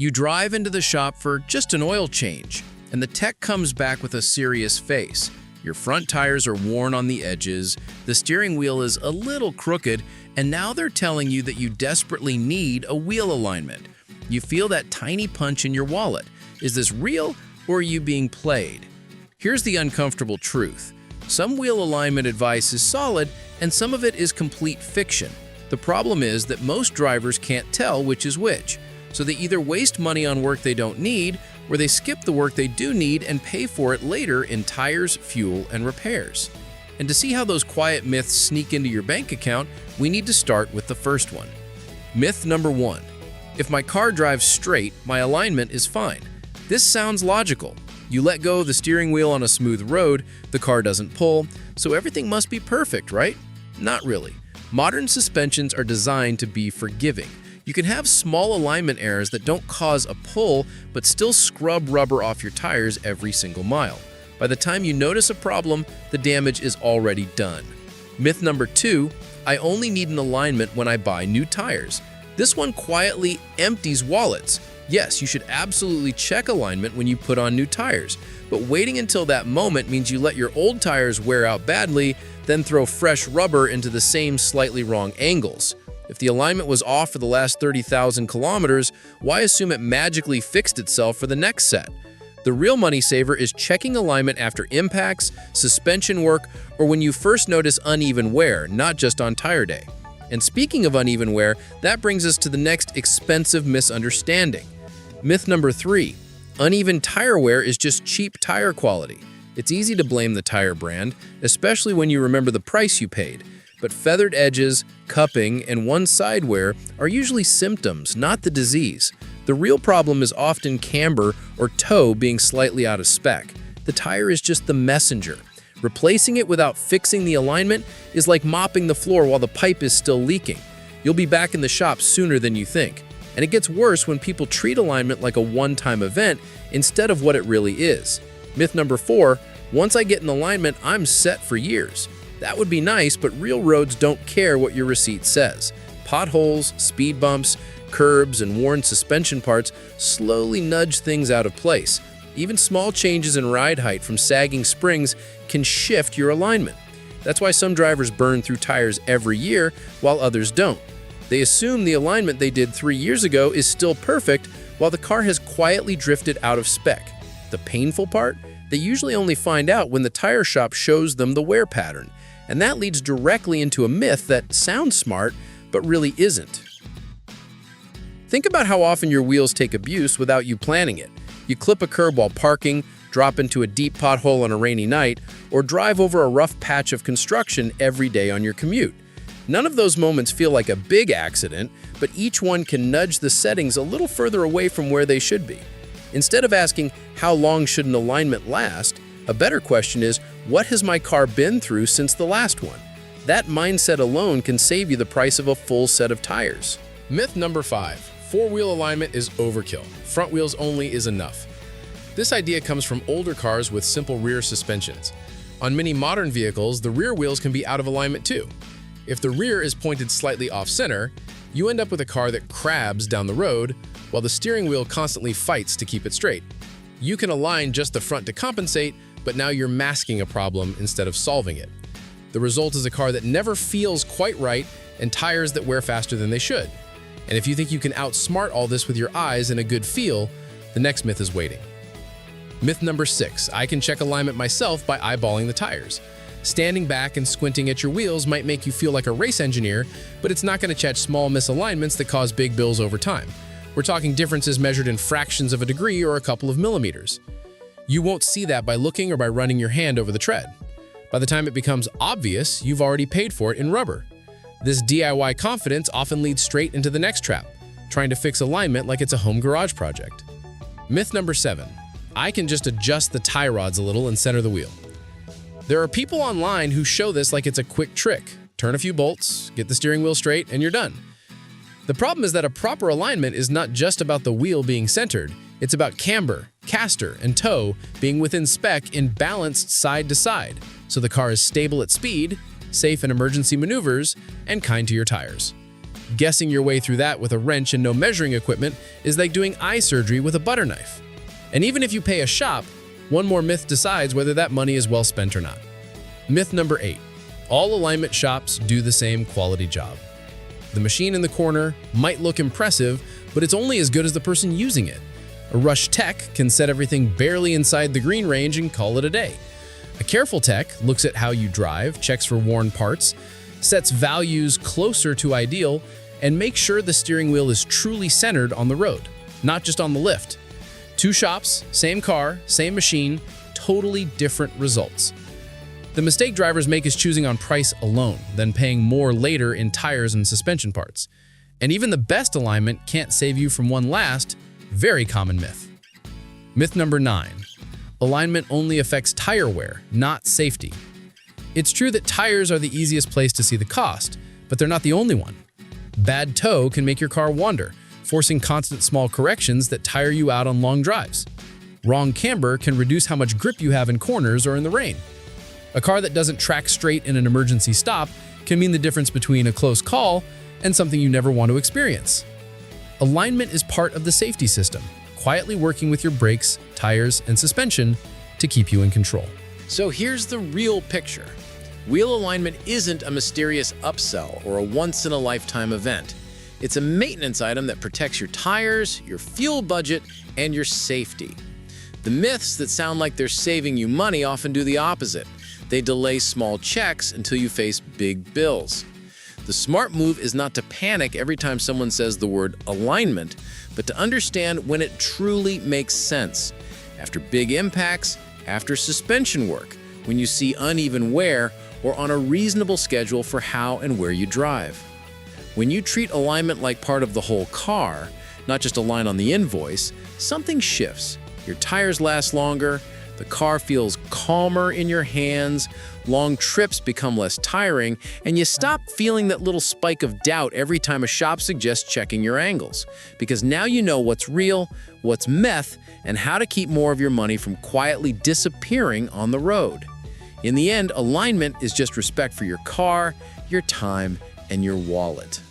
You drive into the shop for just an oil change, and the tech comes back with a serious face. Your front tires are worn on the edges, the steering wheel is a little crooked, and now they're telling you that you desperately need a wheel alignment. You feel that tiny punch in your wallet. Is this real, or are you being played? Here's the uncomfortable truth. Some wheel alignment advice is solid, and some of it is complete fiction. The problem is that most drivers can't tell which is which, so they either waste money on work they don't need, or they skip the work they do need and pay for it later in tires, fuel, and repairs. And to see how those quiet myths sneak into your bank account, we need to start with the first one. Myth number 1. If my car drives straight, my alignment is fine. This sounds logical. You let go of the steering wheel on a smooth road, the car doesn't pull, so everything must be perfect, right? Not really. Modern suspensions are designed to be forgiving. You can have small alignment errors that don't cause a pull, but still scrub rubber off your tires every single mile. By the time you notice a problem, the damage is already done. Myth number 2, I only need an alignment when I buy new tires. This one quietly empties wallets. Yes, you should absolutely check alignment when you put on new tires, but waiting until that moment means you let your old tires wear out badly, then throw fresh rubber into the same slightly wrong angles. If the alignment was off for the last 30,000 kilometers, why assume it magically fixed itself for the next set? The real money saver is checking alignment after impacts, suspension work, or when you first notice uneven wear, not just on tire day. And speaking of uneven wear, that brings us to the next expensive misunderstanding. Myth number 3, uneven tire wear is just cheap tire quality. It's easy to blame the tire brand, especially when you remember the price you paid. But feathered edges, cupping, and one side wear are usually symptoms, not the disease. The real problem is often camber or toe being slightly out of spec. The tire is just the messenger. Replacing it without fixing the alignment is like mopping the floor while the pipe is still leaking. You'll be back in the shop sooner than you think. And it gets worse when people treat alignment like a one-time event instead of what it really is. Myth number 4, once I get an alignment, I'm set for years. That would be nice, but real roads don't care what your receipt says. Potholes, speed bumps, curbs, and worn suspension parts slowly nudge things out of place. Even small changes in ride height from sagging springs can shift your alignment. That's why some drivers burn through tires every year while others don't. They assume the alignment they did 3 years ago is still perfect while the car has quietly drifted out of spec. The painful part? They usually only find out when the tire shop shows them the wear pattern. And that leads directly into a myth that sounds smart, but really isn't. Think about how often your wheels take abuse without you planning it. You clip a curb while parking, drop into a deep pothole on a rainy night, or drive over a rough patch of construction every day on your commute. None of those moments feel like a big accident, but each one can nudge the settings a little further away from where they should be. Instead of asking, how long should an alignment last? A better question is, what has my car been through since the last one? That mindset alone can save you the price of a full set of tires. Myth number 5, four-wheel alignment is overkill. Front wheels only is enough. This idea comes from older cars with simple rear suspensions. On many modern vehicles, the rear wheels can be out of alignment too. If the rear is pointed slightly off-center, you end up with a car that crabs down the road while the steering wheel constantly fights to keep it straight. You can align just the front to compensate, but now you're masking a problem instead of solving it. The result is a car that never feels quite right and tires that wear faster than they should. And if you think you can outsmart all this with your eyes and a good feel, the next myth is waiting. Myth number 6, I can check alignment myself by eyeballing the tires. Standing back and squinting at your wheels might make you feel like a race engineer, but it's not going to catch small misalignments that cause big bills over time. We're talking differences measured in fractions of a degree or a couple of millimeters. You won't see that by looking or by running your hand over the tread. By the time it becomes obvious, you've already paid for it in rubber. This DIY confidence often leads straight into the next trap, trying to fix alignment like it's a home garage project. Myth number 7, I can just adjust the tie rods a little and center the wheel. There are people online who show this like it's a quick trick. Turn a few bolts, get the steering wheel straight, and you're done. The problem is that a proper alignment is not just about the wheel being centered. It's about camber, caster, and toe being within spec and balanced side to side, so the car is stable at speed, safe in emergency maneuvers, and kind to your tires. Guessing your way through that with a wrench and no measuring equipment is like doing eye surgery with a butter knife. And even if you pay a shop, one more myth decides whether that money is well spent or not. Myth number 8. All alignment shops do the same quality job. The machine in the corner might look impressive, but it's only as good as the person using it. A rush tech can set everything barely inside the green range and call it a day. A careful tech looks at how you drive, checks for worn parts, sets values closer to ideal, and makes sure the steering wheel is truly centered on the road, not just on the lift. Two shops, same car, same machine, totally different results. The mistake drivers make is choosing on price alone, then paying more later in tires and suspension parts. And even the best alignment can't save you from one last, very common myth. Myth number 9. Alignment only affects tire wear, not safety. It's true that tires are the easiest place to see the cost, but they're not the only one. Bad toe can make your car wander, forcing constant small corrections that tire you out on long drives. Wrong camber can reduce how much grip you have in corners or in the rain. A car that doesn't track straight in an emergency stop can mean the difference between a close call and something you never want to experience. Alignment is part of the safety system, quietly working with your brakes, tires, and suspension to keep you in control. So here's the real picture. Wheel alignment isn't a mysterious upsell or a once-in-a-lifetime event. It's a maintenance item that protects your tires, your fuel budget, and your safety. The myths that sound like they're saving you money often do the opposite. They delay small checks until you face big bills. The smart move is not to panic every time someone says the word alignment, but to understand when it truly makes sense. After big impacts, after suspension work, when you see uneven wear, or on a reasonable schedule for how and where you drive. When you treat alignment like part of the whole car, not just a line on the invoice, something shifts. Your tires last longer, the car feels calmer in your hands, long trips become less tiring, and you stop feeling that little spike of doubt every time a shop suggests checking your angles. Because now you know what's real, what's meth, and how to keep more of your money from quietly disappearing on the road. In the end, alignment is just respect for your car, your time, and your wallet.